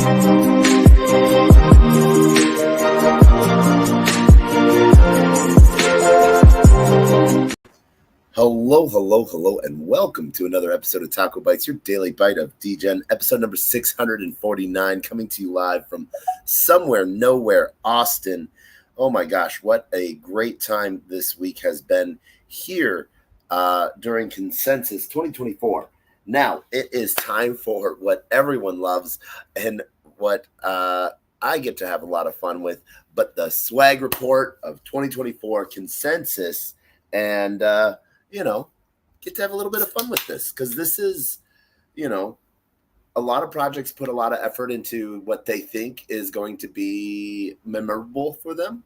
Hello, and welcome to another episode of TacoBytes, your daily bite of Degen, episode number 649, coming to you live from somewhere, nowhere, Austin. Oh my gosh, what a great time this week has been here during Consensus 2024. Now, it is time for what everyone loves and what I get to have a lot of fun with, but the swag report of 2024 Consensus, and get to have a little bit of fun with this because this is, a lot of projects put a lot of effort into what they think is going to be memorable for them.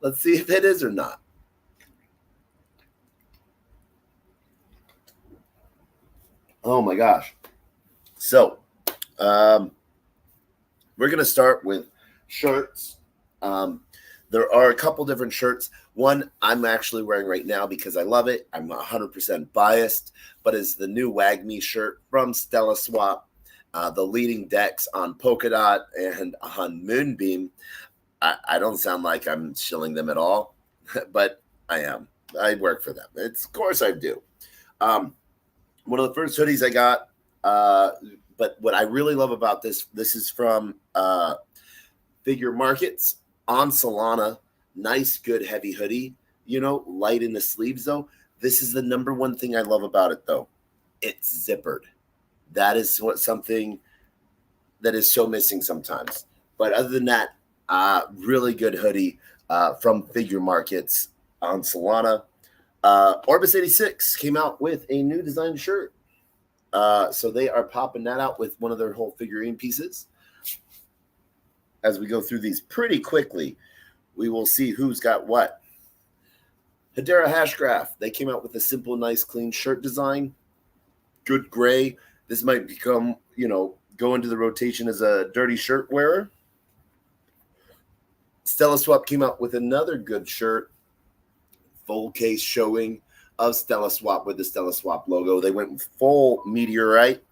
Let's see if it is or not. Oh my gosh. So, we're going to start with shirts. There are a couple different shirts. One I'm actually wearing right now because I love it. I'm 100% biased, but it's the new Wag Me shirt from Stella Swap, the leading decks on Polka Dot and on Moonbeam. I don't sound like I'm shilling them at all, but I am. I work for them. Of course I do. One of the first hoodies I got, but what I really love about this is from Figure Markets. On Solana, nice, good, heavy hoodie, light in the sleeves, though. This is the number one thing I love about it, though. It's zippered. That is something that is so missing sometimes. But other than that, really good hoodie from Figure Markets on Solana. Orbis 86 came out with a new design shirt. So they are popping that out with one of their whole figurine pieces. As we go through these pretty quickly, we will see who's got what. Hedera Hashgraph, they came out with a simple, nice, clean shirt design. Good gray. This might become, go into the rotation as a dirty shirt wearer. Stella Swap came out with another good shirt. Full case showing of Stella Swap with the Stella Swap logo. They went full meteorite.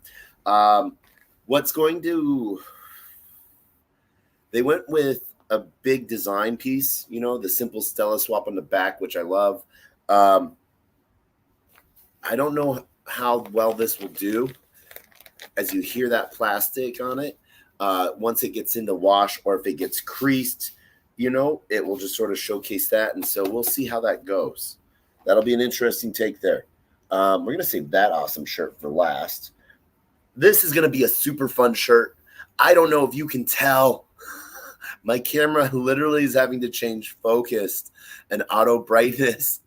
They went with a big design piece, the simple Stella Swap on the back, which I love. I don't know how well this will do as you hear that plastic on it. Once it gets into wash or if it gets creased, it will just sort of showcase that. And so we'll see how that goes. That'll be an interesting take there. We're going to save that awesome shirt for last. This is going to be a super fun shirt. I don't know if you can tell. My camera literally is having to change focus and auto brightness.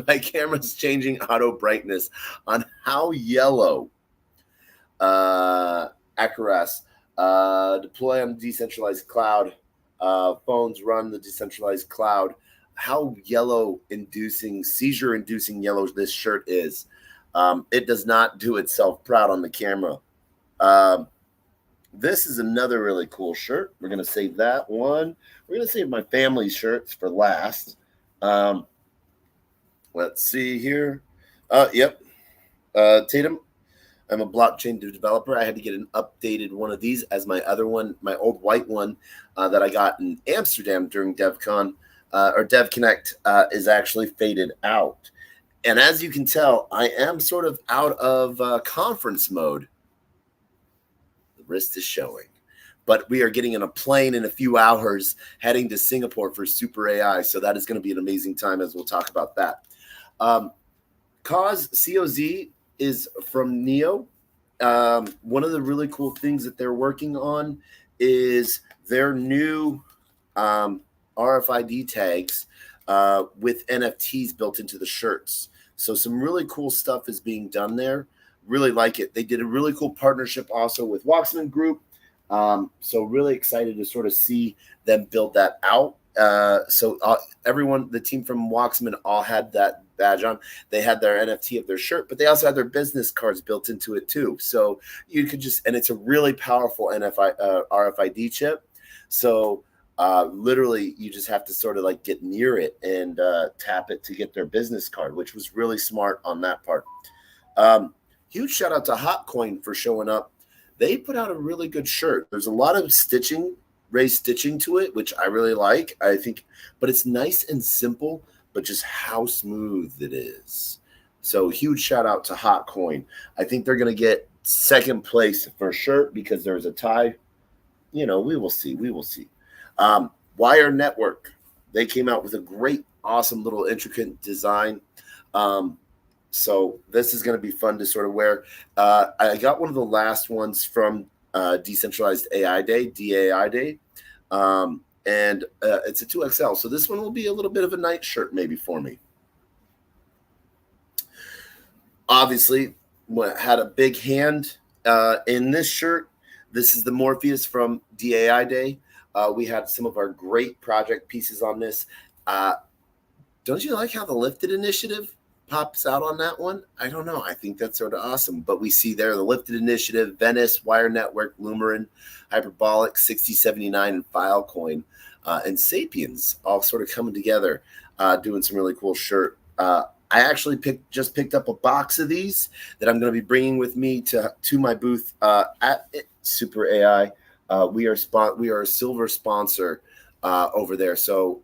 My camera's changing auto brightness on how yellow Acaras deploy on the decentralized cloud. Phones run the decentralized cloud. How seizure-inducing yellow this shirt is. It does not do itself proud on the camera. This is another really cool shirt. We're going to save that one. We're going to save my family shirts for last. Let's see here. Yep. Tatum. I'm a blockchain developer. I had to get an updated one of these as my other one, my old white one that I got in Amsterdam during DevCon or DevConnect is actually faded out. And as you can tell, I am sort of out of conference mode. Wrist is showing, but we are getting in a plane in a few hours heading to Singapore for Super AI, so that is going to be an amazing time as we'll talk about that. COZ is from Neo. One of the really cool things that they're working on is their new RFID tags with NFTs built into the shirts. So some really cool stuff is being done there. Really like it. They did a really cool partnership also with Waxman Group. So really excited to sort of see them build that out. Everyone, the team from Waxman all had that badge on. They had their NFT of their shirt, but they also had their business cards built into it too. So you could and it's a really powerful RFID chip. So literally you just have to sort of like get near it and tap it to get their business card, which was really smart on that part. Huge shout out to Hotcoin for showing up They put out a really good shirt. There's a lot of raised stitching to it, which I really like. I think, but it's nice and simple, but just how smooth it is. So huge shout out to Hot Coin. I think they're going to get second place for sure because there's a tie. We will see. We will see. Wire Network. They came out with a great, awesome little intricate design. So this is going to be fun to sort of wear. I got one of the last ones from Decentralized AI Day, DAI Day. And it's a 2XL. So this one will be a little bit of a night shirt maybe for me. Obviously, had a big hand in this shirt. This is the Morpheus from DAI Day. We had some of our great project pieces on this. Don't you like how the Lifted Initiative pops out on that one? I don't know. I think that's sort of awesome. But we see there the Lifted Initiative, Venice, Wire Network, Lumerin, Hyperbolic, 6079, and Filecoin, and Sapiens all sort of coming together, doing some really cool shirt. I actually just picked up a box of these that I'm going to be bringing with me to my booth at Super AI. We are a silver sponsor over there, so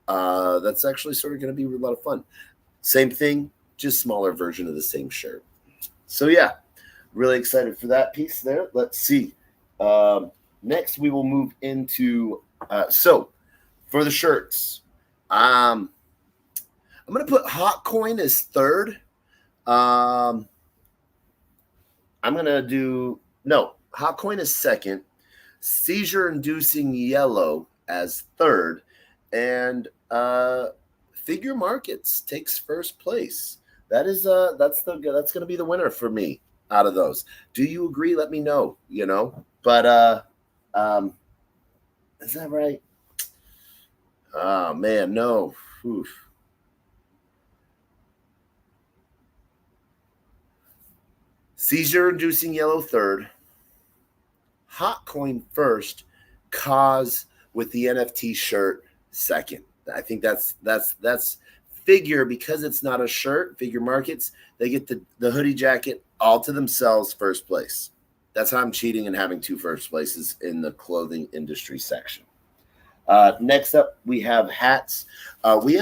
that's actually sort of going to be a lot of fun. Same thing, just smaller version of the same shirt. So yeah, really excited for that piece there. Let's see. Next, we will move into so for the shirts. I'm going to put Hot Coin as third. I'm going to do Hot Coin is second. Seizure-inducing yellow as third, and Figure Markets takes first place. That's going to be the winner for me out of those. Do you agree? Let me know. But is that right? Oh man, no. Oof. Seizure-inducing yellow third. Hot Coin first, Cause with the NFT shirt second. I think that's Figure, because it's not a shirt. Figure Markets, they get the hoodie jacket all to themselves first place. That's how I'm cheating and having two first places in the clothing industry section. Next up, we have hats. We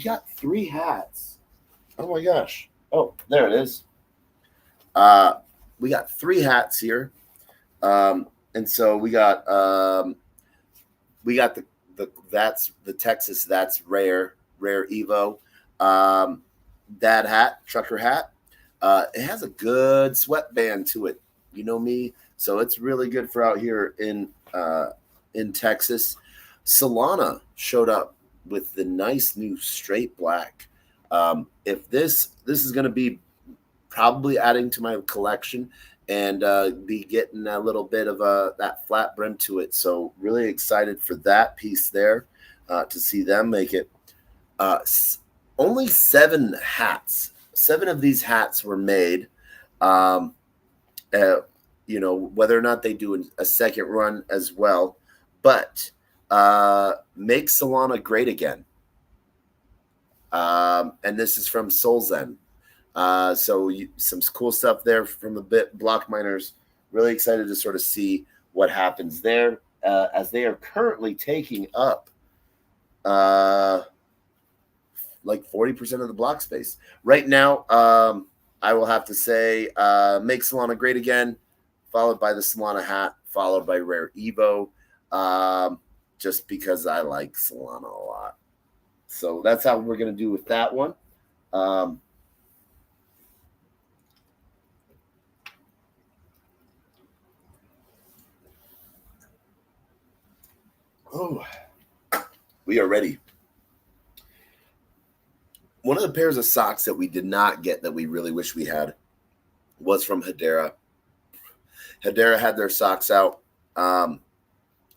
got 3 hats. Oh my gosh. Oh, there it is. We got 3 hats here. And so we got the that's the Texas, that's rare Evo. That hat, trucker hat. It has a good sweatband to it. You know me, so it's really good for out here in Texas. Solana showed up with the nice new straight black. If this is going to be probably adding to my collection and be getting a little bit of that flat brim to it. So really excited for that piece there to see them make it. Only 7 hats. 7 of these hats were made. Whether or not they do a second run as well, but make Solana great again. And this is from Solzen. So some cool stuff there from the block miners. Really excited to sort of see what happens there as they are currently taking up like 40% of the block space right now. I will have to say make Solana great again, followed by the Solana hat, followed by Rare Evo, just because I like Solana a lot. So that's how we're going to do with that one. Oh, we are ready. One of the pairs of socks that we did not get that we really wish we had was from Hedera. Hedera had their socks out.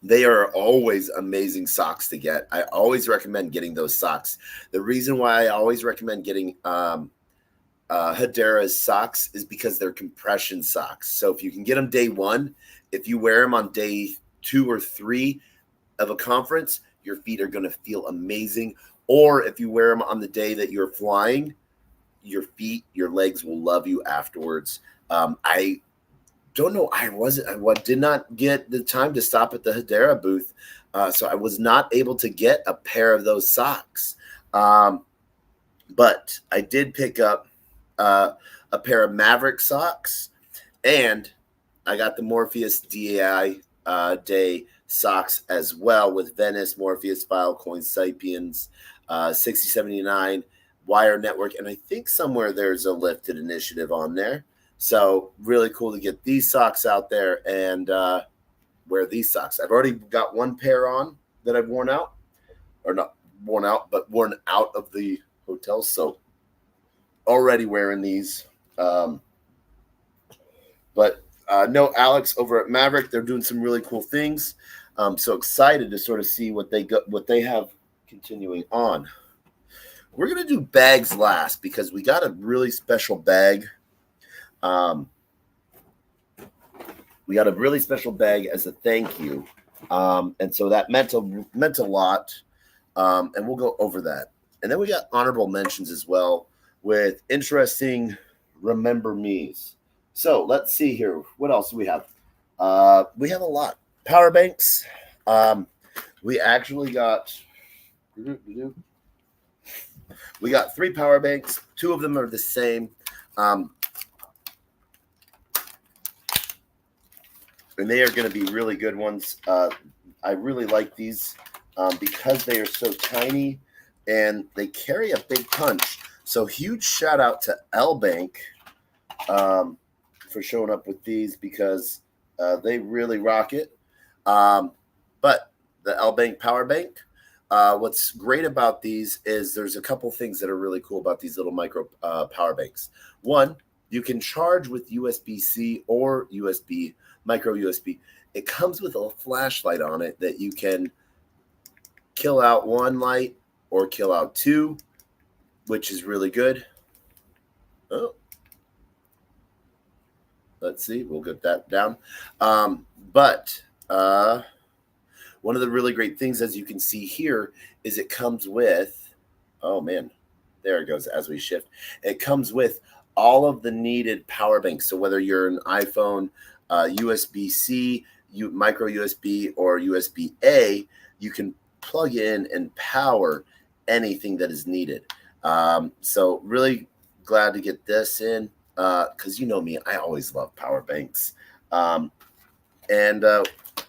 They are always amazing socks to get. I always recommend getting those socks. The reason why I always recommend getting Hedera's socks is because they're compression socks. So if you can get them day 1, if you wear them on day 2 or 3 of a conference, your feet are going to feel amazing. Or if you wear them on the day that you're flying, your legs will love you afterwards. I don't know. I did not get the time to stop at the Hedera booth, so I was not able to get a pair of those socks. But I did pick up a pair of Maverick socks, and I got the Morpheus DAI Day socks as well with Venice, Morpheus, Filecoin, Sapiens, 6079, Wire Network, and I think somewhere there's a lifted initiative on there. So really cool to get these socks out there and wear these socks. I've already got one pair on that I've worn out, or not worn out, but worn out of the hotel. So already wearing these. But no, Alex over at Maverick, they're doing some really cool things. So excited to sort of see what they have continuing on. We're gonna do bags last because we got a really special bag. We got a really special bag as a thank you, and so that meant a lot. And we'll go over that. And then we got honorable mentions as well with interesting remember me's. So let's see here. What else do we have? We have a lot. Power banks. We actually got. We got 3 power banks. 2 of them are the same. And they are going to be really good ones. I really like these because they are so tiny and they carry a big punch. So huge shout out to L Bank for showing up with these because they really rock it. But the L Bank Power Bank, what's great about these is there's a couple things that are really cool about these little micro power banks. One, you can charge with USB-C or micro USB. It comes with a flashlight on it that you can kill out 1 light or kill out 2, which is really good. Oh, let's see. We'll get that down. But one of the really great things, as you can see here, is it comes with, oh man, there it goes as we shift. It comes with all of the needed power banks. So whether you're an iPhone, USB-C, micro USB, or USB-A, you can plug in and power anything that is needed. So really glad to get this in because you know me, I always love power banks.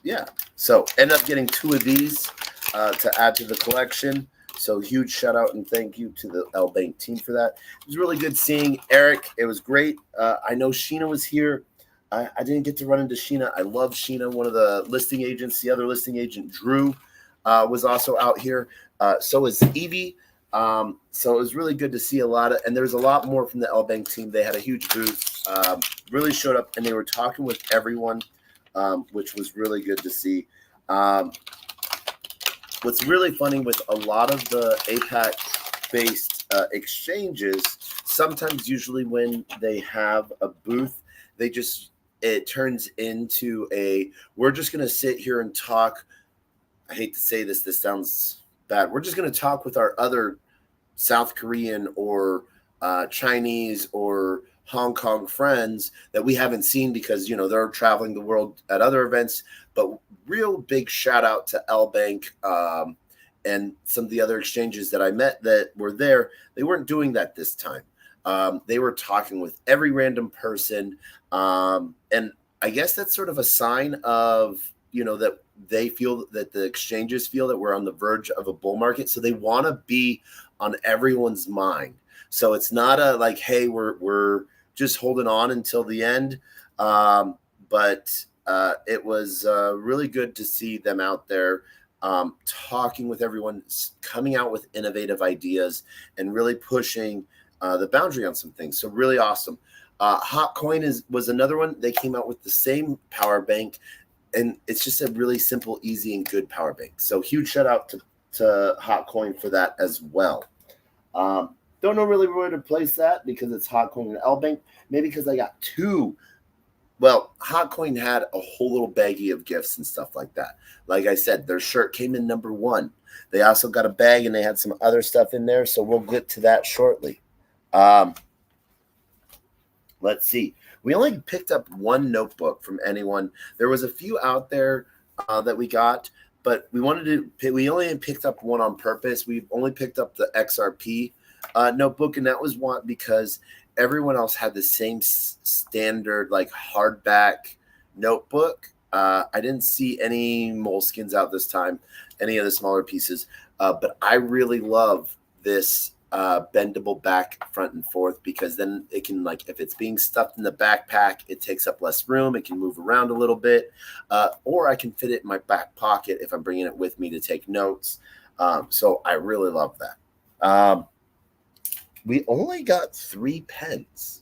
Yeah, so end up getting 2 of these to add to the collection. So huge shout out and thank you to the L Bank team for that. It was really good seeing Eric. It was great. I know Sheena was here. I didn't get to run into Sheena. I love Sheena, one of the listing agents. The other listing agent, Drew, was also out here. So is Evie. So it was really good to see a lot of, and there's a lot more from the L Bank team. They had a huge booth, really showed up, and they were talking with everyone, which was really good to see. What's really funny with a lot of the APAC-based exchanges, sometimes usually when they have a booth, it turns into we're just going to sit here and talk. I hate to say this sounds bad. We're just going to talk with our other South Korean or Chinese or Hong Kong friends that we haven't seen because, they're traveling the world at other events. But real big shout out to L Bank and some of the other exchanges that I met that were there. They weren't doing that this time. They were talking with every random person. And I guess that's sort of a sign of, that they feel that the exchanges feel that we're on the verge of a bull market. So they want to be on everyone's mind. So it's not a like, hey, we're just holding on until the end. But it was really good to see them out there talking with everyone, coming out with innovative ideas and really pushing the boundary on some things. So really awesome. Hotcoin was another one. They came out with the same power bank, and it's just a really simple, easy, and good power bank. So huge shout out to Hotcoin for that as well. Don't know really where to place that because it's Hotcoin and L Bank. Maybe because I got 2. Well, Hotcoin had a whole little baggie of gifts and stuff like that. Like I said, their shirt came in number 1. They also got a bag and they had some other stuff in there. So we'll get to that shortly. Let's see. We only picked up one notebook from anyone. There was a few out there that we got, but we only picked up one on purpose. We only picked up the XRP notebook, and that was one because everyone else had the same standard like hardback notebook. I didn't see any moleskins out this time, any of the smaller pieces, but I really love this bendable back front and forth, because then it can, like, if it's being stuffed in the backpack, it takes up less room. It can move around a little bit, or I can fit it in my back pocket if I'm bringing it with me to take notes. So I really love that. We only got 3 pens.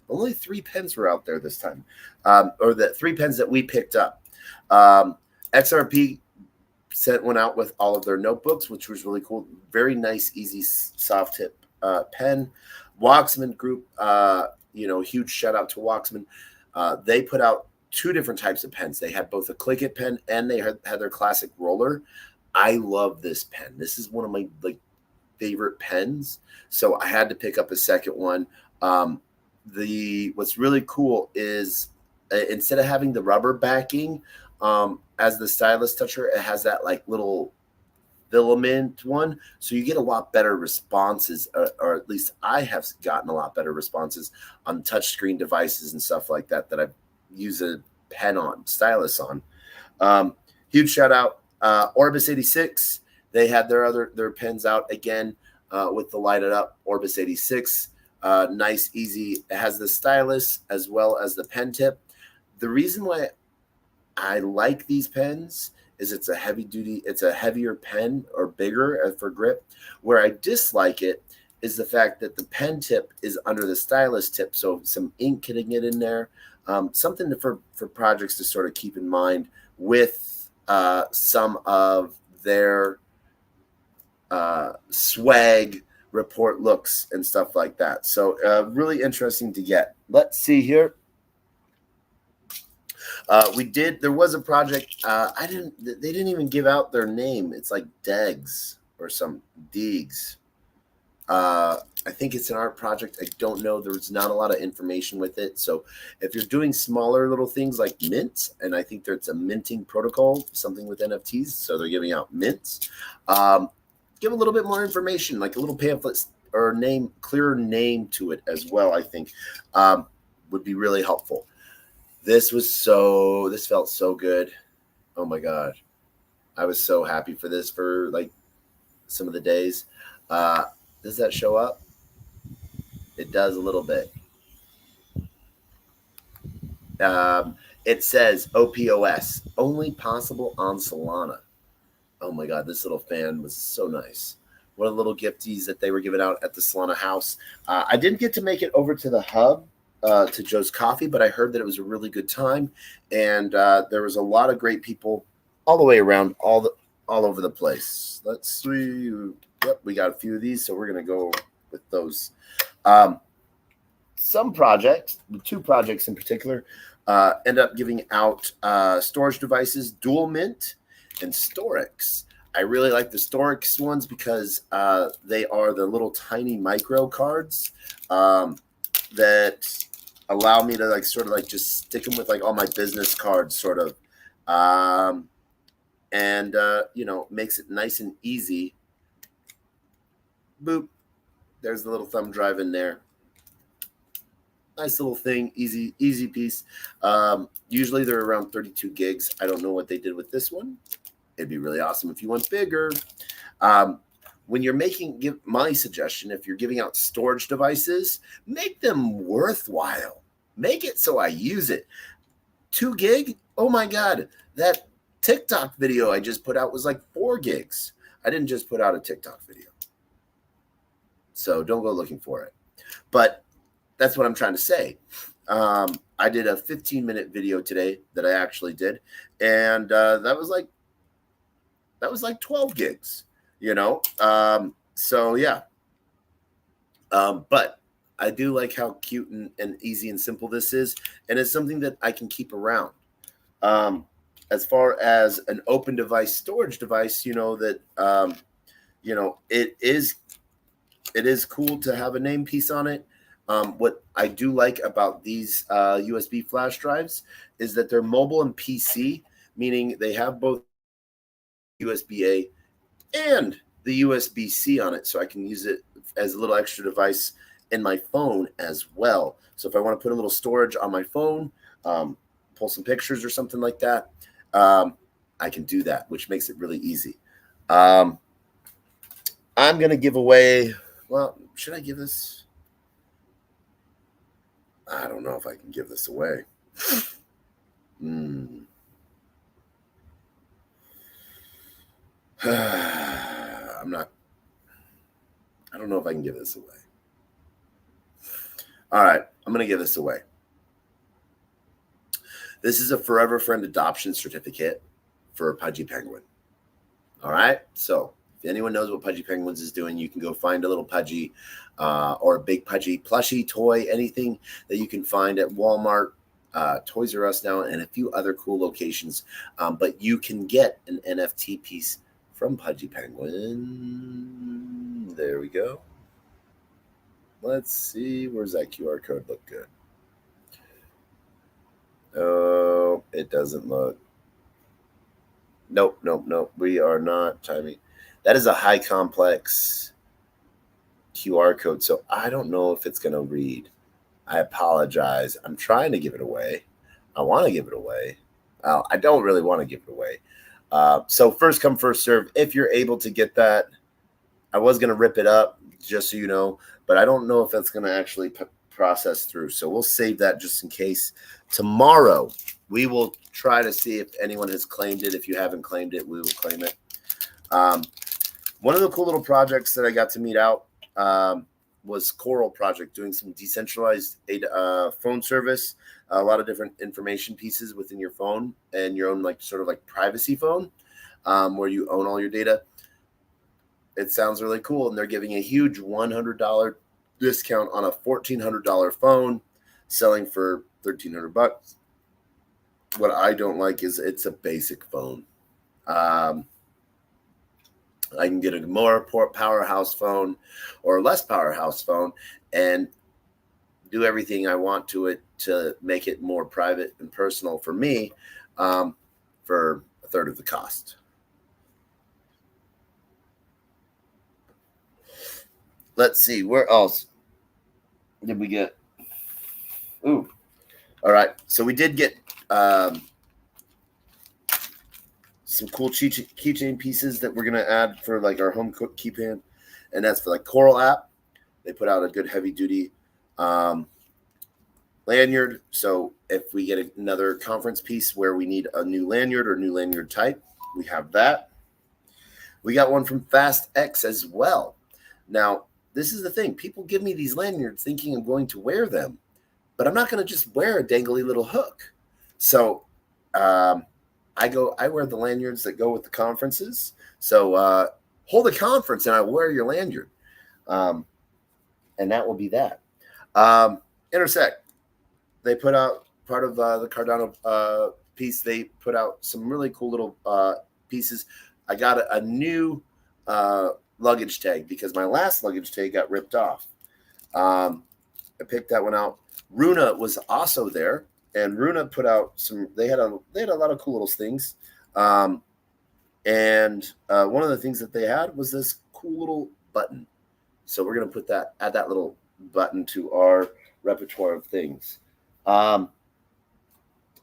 Only 3 pens were out there this time, or the 3 pens that we picked up. XRP sent one out with all of their notebooks, which was really cool. Very nice, easy, soft tip pen. Waxman Group, huge shout out to Waxman. They put out 2 different types of pens. They had both a Click It pen and they had their classic roller. I love this pen. This is one of my favorite pens, so I had to pick up a second one. What's really cool is instead of having the rubber backing as the stylus toucher, it has that little filament one, so you get a lot better responses, or at least I have gotten a lot better responses on touchscreen devices and stuff like that I use a pen on, stylus on. Huge shout out Orbis 86. They had their pens out again with the lighted up Orbis 86. Nice, easy. It has the stylus as well as the pen tip. The reason why I like these pens is it's a heavier pen, or bigger for grip. Where I dislike it is the fact that the pen tip is under the stylus tip, so some ink can get in there. Something for projects to sort of keep in mind with some of their swag report looks and stuff like that. So really interesting to get. Let's see here. There was a project. They didn't even give out their name. It's like Degs or some Degs. I think it's an art project. I don't know. There's not a lot of information with it. So if you're doing smaller little things like mints, and I think there's a minting protocol, something with NFTs. So they're giving out mints. Give a little bit more information, like a little pamphlet or clearer name to it as well, I think would be really helpful. This felt so good. Oh my God. I was so happy for this for some of the days. Does that show up? It does a little bit. It says OPOS, only possible on Solana. Oh my God, this little fan was so nice. One of the little gifties that they were giving out at the Solana house. I didn't get to make it over to the hub, to Joe's Coffee, but I heard that it was a really good time, and there was a lot of great people all the way around, all over the place. Let's see. Yep, we got a few of these, so we're gonna go with those. Some projects, 2 projects in particular, end up giving out storage devices, Dual Mint and Storix. I really like the Storix ones because they are the little tiny micro cards that allow me to just stick them with all my business cards sort of, and makes it nice and easy. Boop. There's the little thumb drive in there. Nice little thing, easy piece. Usually they're around 32 gigs. I don't know what they did with this one. It'd be really awesome if you went bigger. When you're my suggestion, if you're giving out storage devices, make them worthwhile. Make it so I use it. 2 gig? Oh my God. That TikTok video I just put out was 4 gigs. I didn't just put out a TikTok video. So don't go looking for it. But that's what I'm trying to say. I did a 15-minute video today that I actually did. And that was 12 gigs, so yeah. But I do like how cute and easy and simple this is. And it's something that I can keep around. As far as an open device storage device, it is cool to have a name piece on it. What I do like about these USB flash drives is that they're mobile and PC, meaning they have both USB-A and the USB-C on it, so I can use it as a little extra device in my phone as well. So if I want to put a little storage on my phone, pull some pictures or something like that, I can do that, which makes it really easy. I'm going to give away, well, should I give this? I don't know if I can give this away. I'm not, I don't know if I can give this away. All right, I'm going to give this away. This is a Forever Friend adoption certificate for Pudgy Penguin. All right, so if anyone knows what Pudgy Penguins is doing, you can go find a little Pudgy or a big Pudgy plushie toy, anything that you can find at Walmart, Toys R Us now, and a few other cool locations. But you can get an NFT piece from Pudgy Penguin. There we go. Let's see. Where's that QR code look good? Oh, it doesn't look. Nope. We are not timing. That is a high complex QR code, so I don't know if it's going to read. I apologize. I'm trying to give it away. I want to give it away. I don't really want to give it away. So first come, first serve. If you're able to get that, I was going to rip it up, just so you know, but I don't know if that's going to actually process through. So we'll save that just in case. Tomorrow, we will try to see if anyone has claimed it. If you haven't claimed it, we will claim it. One of the cool little projects that I got to meet out was Coral Project, doing some decentralized phone service, a lot of different information pieces within your phone and your own sort of privacy phone, where you own all your data. It sounds really cool, and they're giving a huge $100 discount on a $1,400 phone, selling for $1,300. What I don't like is it's a basic phone. I can get a more powerhouse phone or a less powerhouse phone and do everything I want to it to make it more private and personal for me, for a third of the cost. Let's see, where else did we get? Ooh, all right. So we did get some cool keychain pieces that we're gonna add for our home cook keypan, and that's for Coral app. They put out a good heavy duty lanyard. So if we get another conference piece where we need a new lanyard or new lanyard type, we have that. We got one from FastX as well. Now, this is the thing. People give me these lanyards thinking I'm going to wear them, but I'm not going to just wear a dangly little hook. So I wear the lanyards that go with the conferences. So hold a conference and I wear your lanyard. And that will be that. Intersect. They put out part of the Cardano piece. They put out some really cool little pieces. I got a new luggage tag because my last luggage tag got ripped off. I picked that one out. Runa was also there, and Runa put out some. They had a lot of cool little things, and one of the things that they had was this cool little button. So we're gonna add that little button to our repertoire of things.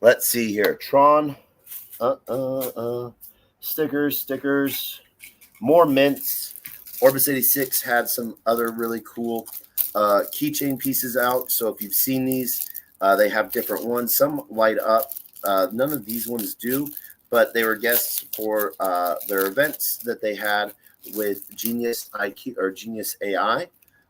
Let's see here, Tron, stickers, more mints. Orbis 86 had some other really cool keychain pieces out. So if you've seen these, they have different ones. Some light up. None of these ones do, but they were guests for their events that they had with Genius IQ or Genius AI.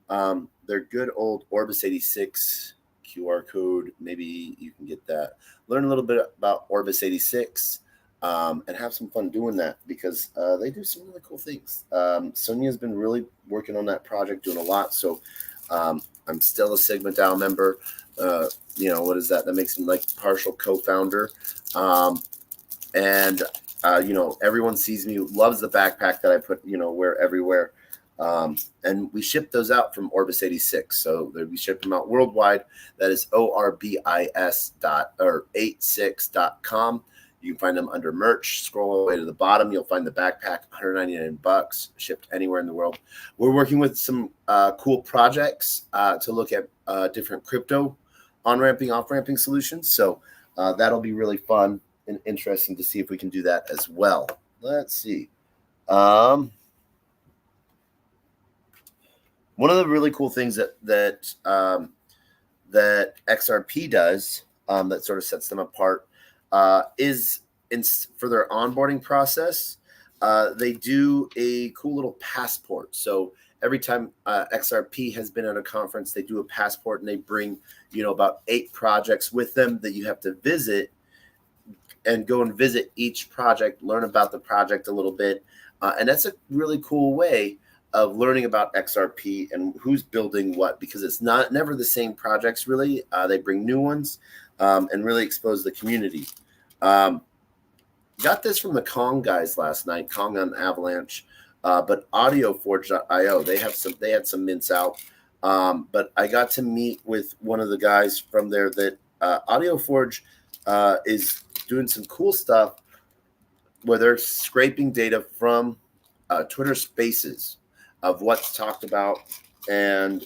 Their good old Orbis 86 QR code. Maybe you can get that. Learn a little bit about Orbis 86. And have some fun doing that because they do some really cool things. Sonia's been really working on that project, doing a lot. So I'm still a Sigma DAO member. What is that? That makes me partial co-founder. And everyone sees me, loves the backpack that I put, wear everywhere. And we ship those out from Orbis 86. So we ship them out worldwide. That is orbis.86.com. You can find them under merch. Scroll all the way to the bottom. You'll find the backpack, $199, shipped anywhere in the world. We're working with some cool projects to look at different crypto on-ramping, off-ramping solutions. So that'll be really fun and interesting to see if we can do that as well. Let's see. One of the really cool things that XRP does that sort of sets them apart is for their onboarding process. They do a cool little passport. So every time XRP has been at a conference, they do a passport and they bring, about 8 projects with them that you have to visit and go and visit each project, learn about the project a little bit. And that's a really cool way of learning about XRP and who's building what, because it's never the same projects really. They bring new ones and really expose the community. Got this from the Kong guys last night, Kong on Avalanche, but audioforge.io, they had some mints out. But I got to meet with one of the guys from there that AudioForge is doing some cool stuff where they're scraping data from Twitter Spaces of what's talked about, and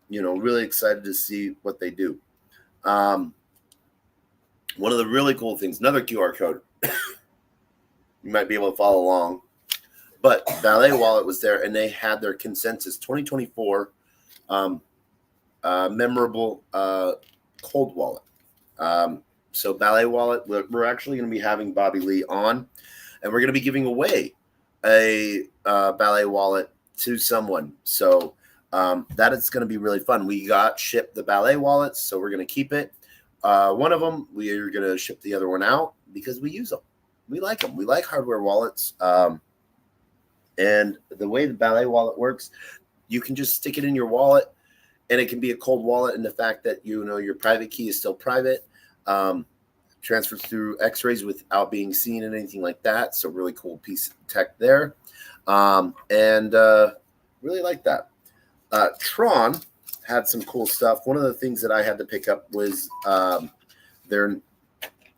really excited to see what they do. One of the really cool things, another QR code, you might be able to follow along, but Ballet Wallet was there, and they had their consensus 2024 memorable cold wallet. So Ballet Wallet, we're actually going to be having Bobby Lee on, and we're going to be giving away a Ballet Wallet to someone. So that is going to be really fun. We got shipped the Ballet Wallets, so we're going to keep it. One of them, we are going to ship the other one out because we use them. We like them. We like hardware wallets. And the way the Ballet Wallet works, you can just stick it in your wallet, and it can be a cold wallet. And the fact that, your private key is still private, transfers through X-rays without being seen and anything like that. So really cool piece of tech there. And really like that. Tron had some cool stuff. One of the things that I had to pick up was their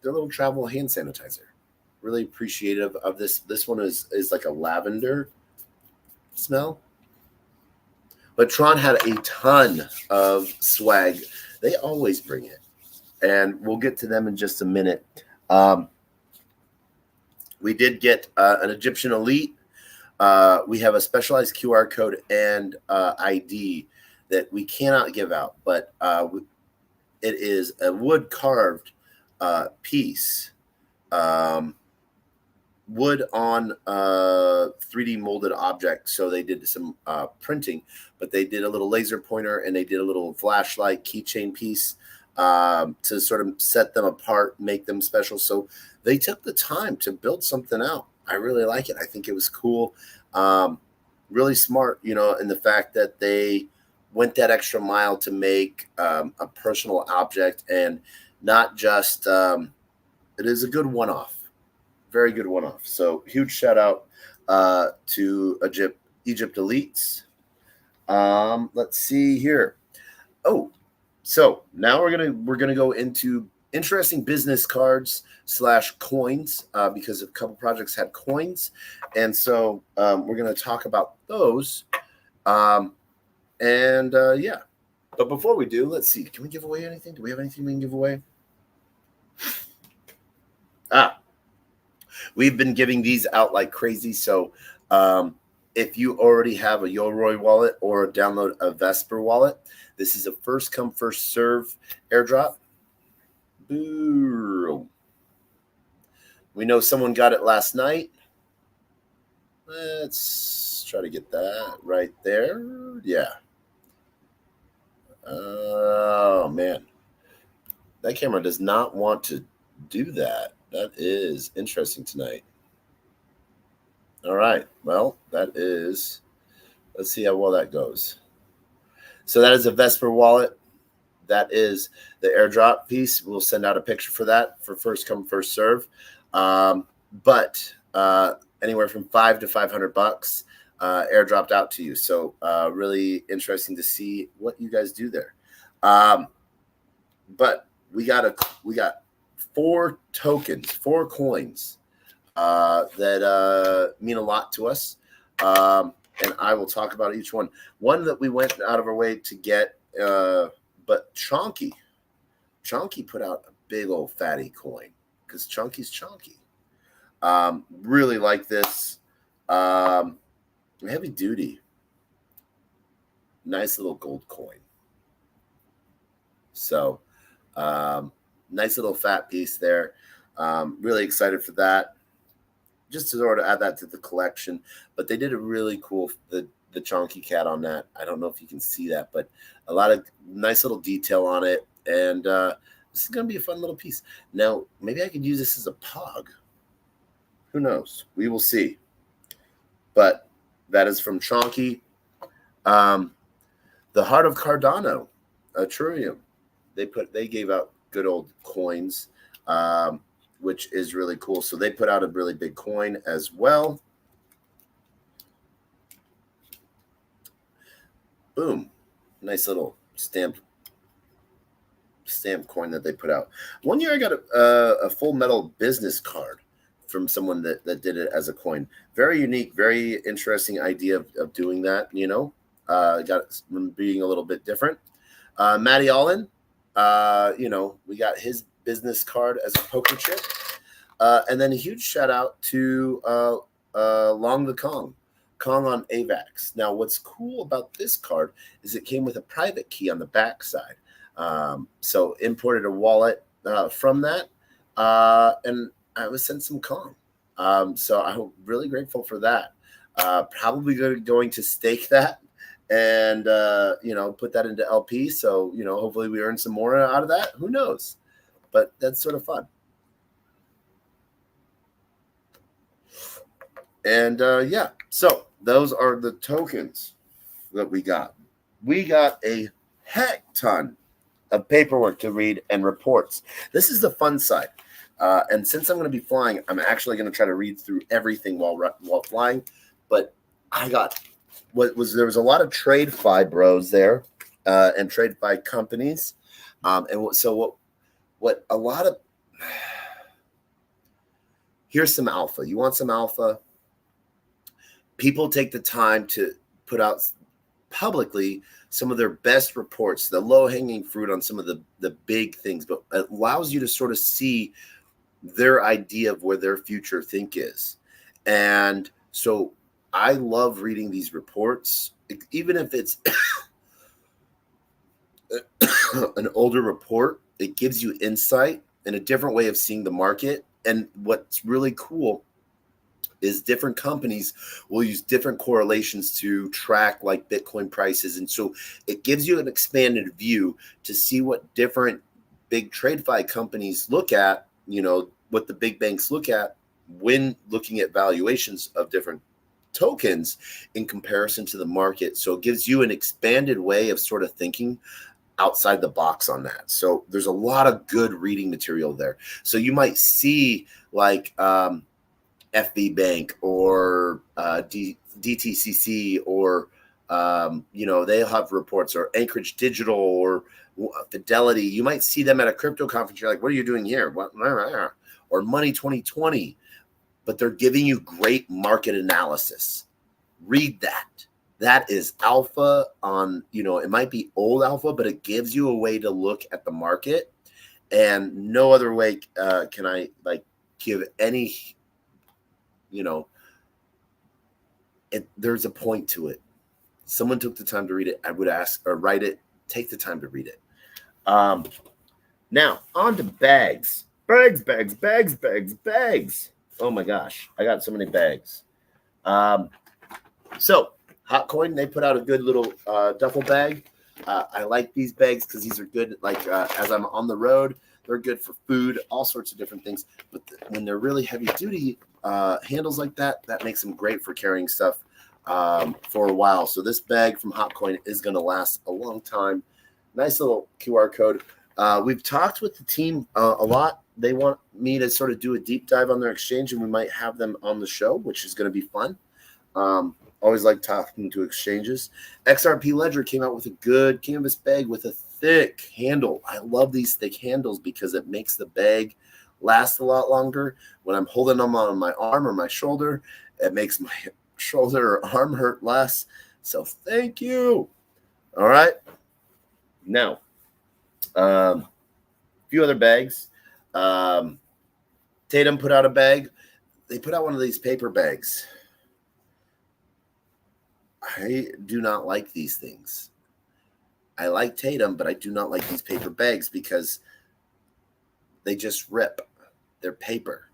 little travel hand sanitizer. Really appreciative of this. This one is like a lavender smell. But Tron had a ton of swag. They always bring it. And we'll get to them in just a minute. We did get an Egyptian Elite. We have a specialized QR code and ID that we cannot give out, but it is a wood carved piece, wood on 3D molded object. So they did some printing, but they did a little laser pointer and they did a little flashlight keychain piece to sort of set them apart, make them special. So they took the time to build something out. I really like it. I think it was cool. Really smart, in the fact that they went that extra mile to make a personal object and not just, it is a good one-off, very good one-off. So huge shout out to Egypt Elites. Let's see here. Oh, so now we're gonna go into interesting business cards / coins because a couple projects had coins, and so we're gonna talk about those. Yeah. But before we do, let's see. Can we give away anything? Do we have anything we can give away? We've been giving these out like crazy. So if you already have a Yoroi wallet or download a Vesper wallet, this is a first come, first serve airdrop. Boom. We know someone got it last night. Let's try to get that right there. Yeah. Oh, man. That camera does not want to do that. That is interesting tonight. All right. Well, let's see how well that goes. So that is a Vesper wallet. That is the airdrop piece. We'll send out a picture for that for first come, first serve. But anywhere from $500 to $500. airdropped out to you. So really interesting to see what you guys do there. But we got 4 tokens, 4 coins that mean a lot to us. And I will talk about each one. One that we went out of our way to get, but Chonky put out a big old fatty coin because Chonky's chonky. Really like this. Heavy duty. Nice little gold coin. So, nice little fat piece there. Really excited for that. Just to sort of add that to the collection. But they did a really cool, the chonky cat on that. I don't know if you can see that, but a lot of nice little detail on it. And this is going to be a fun little piece. Now, maybe I could use this as a pog. Who knows? We will see. But that is from Chonky. The Heart of Cardano, a Trurium. They gave out good old coins, which is really cool. So they put out a really big coin as well. Boom. Nice little stamped coin that they put out. One year I got a full metal business card from someone that did it as a coin. Very unique, very interesting idea of doing that, you know. Got it from being a little bit different. Matty Allen, you know, we got his business card as a poker chip. And then a huge shout out to Long the Kong on AVAX. Now, what's cool about this card is it came with a private key on the back side. So imported a wallet from that, and I was sent some Kong. So I'm really grateful for that. Probably going to stake that and, you know, put that into LP. So, you know, hopefully we earn some more out of that. Who knows? But that's sort of fun. And, yeah, so those are the tokens that we got. We got a heck ton of paperwork to read and reports. This is the fun side. And since I'm going to be flying, I'm actually going to try to read through everything while flying. But I got there was a lot of TradeFi bros there and TradeFi companies. And so what a lot of here's some alpha. You want some alpha? People take the time to put out publicly some of their best reports, the low-hanging fruit on some of the big things, but it allows you to sort of see their idea of where their future think is. And so I love reading these reports, even if it's an older report. It gives you insight and a different way of seeing the market. And what's really cool is different companies will use different correlations to track like Bitcoin prices. And so it gives you an expanded view to see what different big TradeFi companies look at, you know, what the big banks look at when looking at valuations of different tokens in comparison to the market. So it gives you an expanded way of sort of thinking outside the box on that. So there's a lot of good reading material there. So you might see like, FV Bank or DTCC or, you know, they'll have reports, or Anchorage Digital or Fidelity. You might see them at a crypto conference. You're like, what are you doing here? What? Or Money 2020. But they're giving you great market analysis. Read that. That is alpha on, you know, it might be old alpha, but it gives you a way to look at the market. And no other way can I like give any, you know, there's a point to it. Someone took the time to read it. I would ask or write it. Take the time to read it. Now on to bags. Bags. Oh my gosh, I got so many bags. So Hotcoin, they put out a good little duffel bag. I like these bags because these are good. Like as I'm on the road, they're good for food, all sorts of different things. But when they're really heavy duty handles like that, that makes them great for carrying stuff for a while. So this bag from Hotcoin is going to last a long time. Nice little QR code. We've talked with the team a lot. They want me to sort of do a deep dive on their exchange, and we might have them on the show, which is going to be fun. Always like talking to exchanges. XRP Ledger came out with a good canvas bag with a thick handle. I love these thick handles because it makes the bag last a lot longer. When I'm holding them on my arm or my shoulder, it makes my shoulder or arm hurt less. So thank you. All right. Now, a few other bags. Tatum put out a bag. They put out one of these paper bags. I do not like these things. I like Tatum, but I do not like these paper bags because they just rip. They're paper.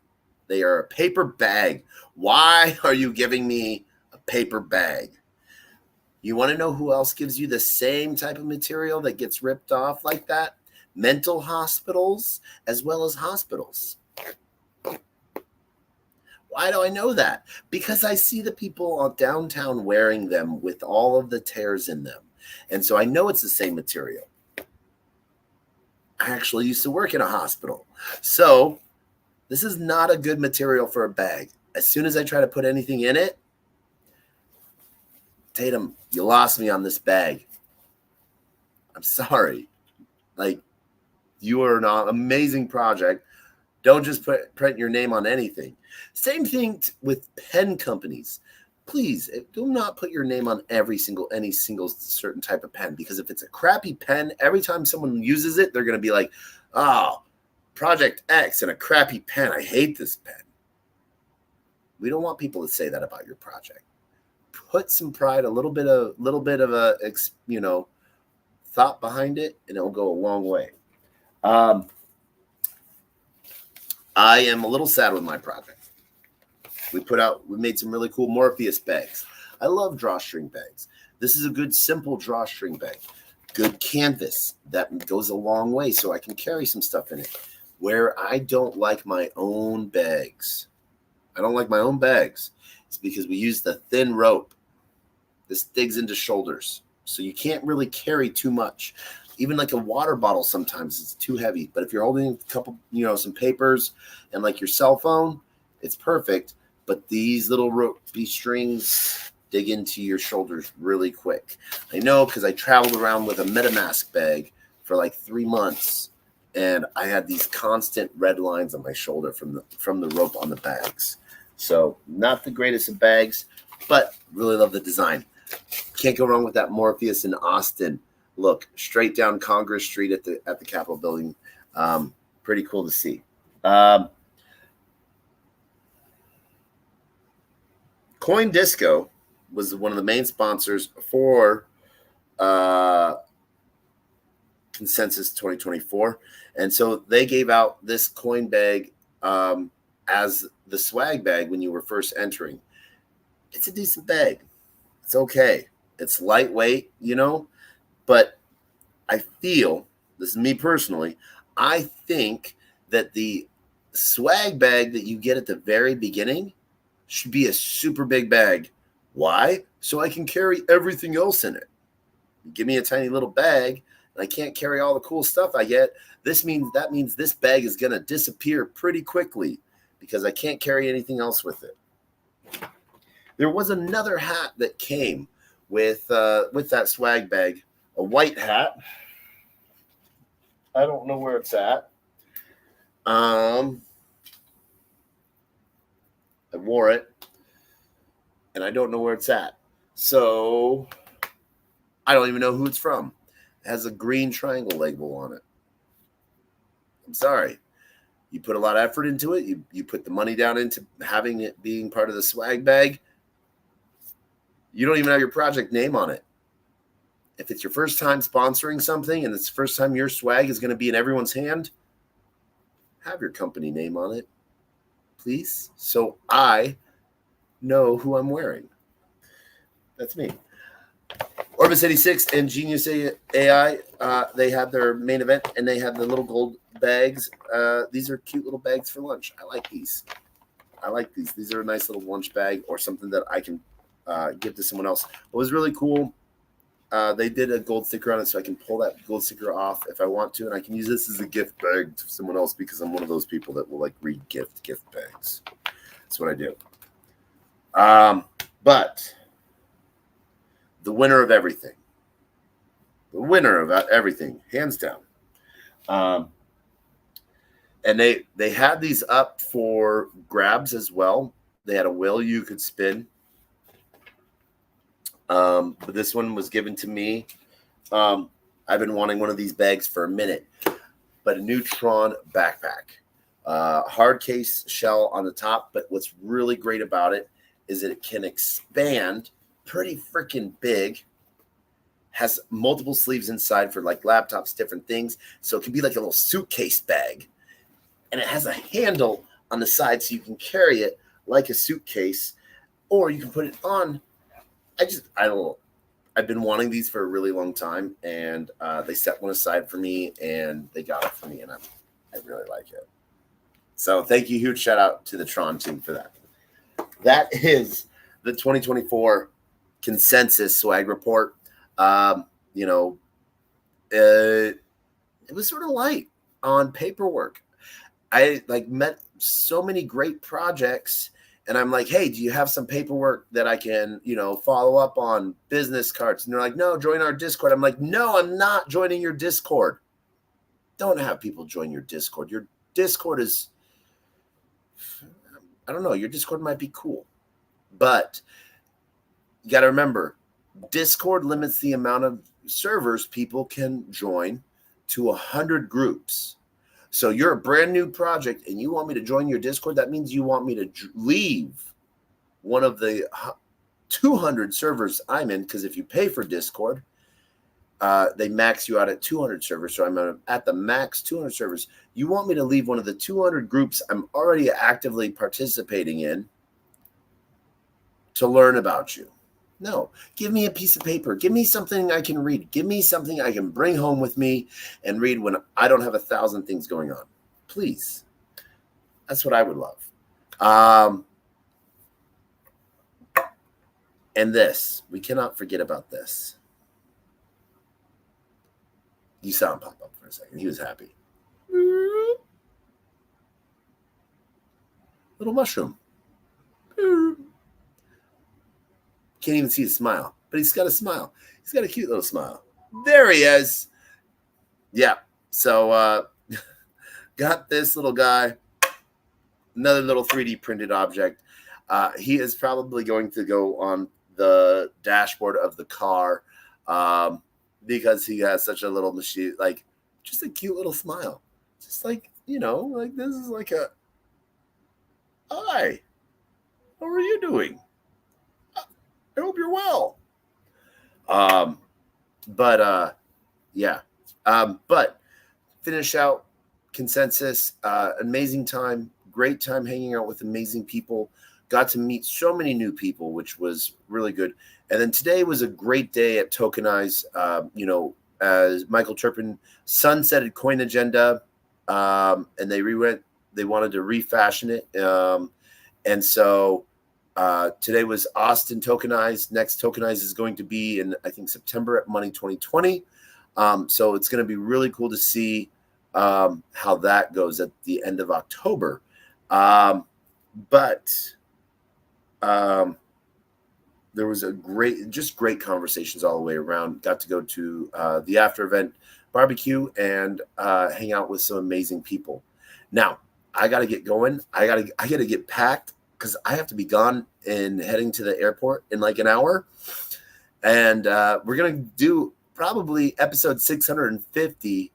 They are a paper bag. Why are you giving me a paper bag? You want to know who else gives you the same type of material that gets ripped off like that? Mental hospitals as well as hospitals. Why do I know that? Because I see the people on downtown wearing them with all of the tears in them. And so I know it's the same material. I actually used to work in a hospital. So this is not a good material for a bag. As soon as I try to put anything in it, Tatum, you lost me on this bag. I'm sorry. Like, you are an amazing project. Don't just print your name on anything. Same thing with pen companies. Please do not put your name on any single certain type of pen, because if it's a crappy pen, every time someone uses it, they're going to be like, oh, Project X and a crappy pen. I hate this pen. We don't want people to say that about your project. Put some pride, a little bit of a thought behind it, and it'll go a long way. I am a little sad with my project. We made some really cool Morpheus bags. I love drawstring bags. This is a good, simple drawstring bag. Good canvas that goes a long way so I can carry some stuff in it. Where I don't like my own bags. It's because we use the thin rope. This digs into shoulders. So you can't really carry too much. Even like a water bottle, sometimes it's too heavy. But if you're holding a couple, some papers and like your cell phone, it's perfect. But these little ropey strings dig into your shoulders really quick. I know, because I traveled around with a MetaMask bag for like 3 months, and I had these constant red lines on my shoulder from the rope on the bags. So not the greatest of bags, but really love the design. Can't go wrong with that Morpheus in Austin. Look, straight down Congress Street at the Capitol building. Pretty cool to see. CoinDisco was one of the main sponsors for Consensus 2024. And so they gave out this coin bag as the swag bag when you were first entering. It's a decent bag. It's okay. It's lightweight, but I feel, this is me personally, I think that the swag bag that you get at the very beginning should be a super big bag. Why? So I can carry everything else in it. Give me a tiny little bag, and I can't carry all the cool stuff I get. That means this bag is going to disappear pretty quickly because I can't carry anything else with it. There was another hat that came with that swag bag, a white hat. I don't know where it's at. I wore it, and I don't know where it's at. So I don't even know who it's from. It has a green triangle label on it. I'm sorry. You put a lot of effort into it. You put the money down into having it being part of the swag bag. You don't even have your project name on it. If it's your first time sponsoring something and it's the first time your swag is going to be in everyone's hand, have your company name on it, please, so I know who I'm wearing. That's me. Orbis 86 and Genius AI, they had their main event, and they had the little gold bags. These are cute little bags for lunch. I like these. These are a nice little lunch bag or something that I can give to someone else. What was really cool, they did a gold sticker on it, so I can pull that gold sticker off if I want to, and I can use this as a gift bag to someone else because I'm one of those people that will like re-gift gift bags. That's what I do. But the winner of everything. The winner of everything, hands down. And they had these up for grabs as well. They had a wheel you could spin. But this one was given to me. I've been wanting one of these bags for a minute. But a Neutron backpack. Hard case shell on the top. But what's really great about it is that it can expand pretty freaking big. Has multiple sleeves inside for like laptops, different things. So it can be like a little suitcase bag. And it has a handle on the side so you can carry it like a suitcase. Or you can put it on. I've been wanting these for a really long time. And they set one aside for me. And they got it for me. And I really like it. So thank you. Huge shout out to the Tron team for that. That is the 2024 consensus swag report. It was sort of light on paperwork. I met so many great projects and I'm like, hey, do you have some paperwork that I can, follow up on, business cards? And they're like, no, join our Discord. I'm like, no, I'm not joining your Discord. Don't have people join your Discord. Your Discord is, I don't know, your Discord might be cool, but you got to remember, Discord limits the amount of servers people can join to 100 groups. So you're a brand new project and you want me to join your Discord. That means you want me to leave one of the 200 servers I'm in. Because if you pay for Discord, they max you out at 200 servers. So I'm at the max 200 servers. You want me to leave one of the 200 groups I'm already actively participating in to learn about you. No, give me a piece of paper. Give me something I can read. Give me something I can bring home with me and read when I don't have 1,000 things going on. Please. That's what I would love. And this, we cannot forget about this. You saw him pop up for a second. He was happy. Little mushroom. Can't even see his smile, but he's got a smile. He's got a cute little smile. There he is. Yeah. So got this little guy, another little 3D printed object. He is probably going to go on the dashboard of the car because he has such a little machine, like just a cute little smile. Just like, like this is like a, hi, how are you doing? I hope you're well. But finish out consensus. Amazing time, great time hanging out with amazing people. Got to meet so many new people, which was really good. And then today was a great day at Tokenize. As Michael Turpin sunsetted Coin Agenda, and they wanted to refashion it. And so today was Austin Tokenize. Next Tokenize is going to be in, I think, September at Money 2020. So it's going to be really cool to see how that goes at the end of October. There was great conversations all the way around. Got to go to the after event barbecue and hang out with some amazing people. Now I got to get going. I got to get packed because I have to be gone and heading to the airport in like an hour. And we're going to do probably episode 650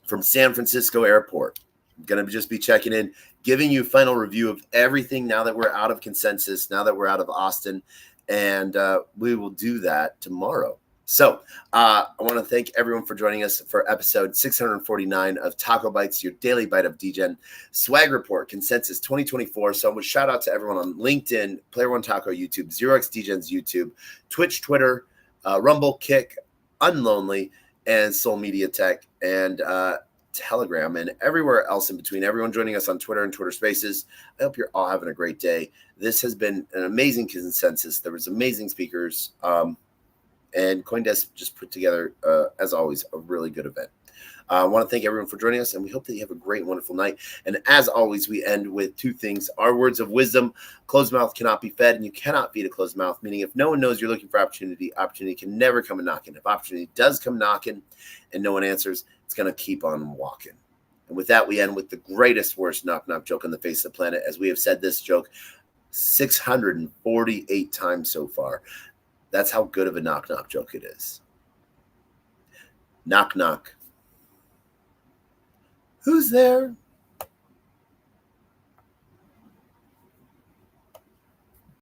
from San Francisco Airport. I'm going to just be checking in, giving you a final review of everything now that we're out of consensus, now that we're out of Austin. And we will do that tomorrow. So I want to thank everyone for joining us for episode 649 of TacoBytes, your daily bite of Degen swag report consensus 2024. So shout out to everyone on LinkedIn, Player One Taco YouTube, 0x Degen's YouTube, Twitch, Twitter, Rumble, Kick, Unlonely, and Soul Media Tech, and Telegram, and everywhere else in between. Everyone joining us on Twitter and Twitter Spaces. I hope you're all having a great day. This has been an amazing consensus. There was amazing speakers. And CoinDesk just put together, as always, a really good event. I want to thank everyone for joining us, and we hope that you have a great, wonderful night. And as always, we end with two things. Our words of wisdom: closed mouth cannot be fed, and you cannot feed a closed mouth, meaning if no one knows you're looking for opportunity can never come knocking. If opportunity does come knocking and no one answers, it's going to keep on walking. And with that, we end with the greatest, worst knock-knock joke on the face of the planet, as we have said this joke 648 times so far. That's how good of a knock-knock joke it is. Knock, knock. Who's there?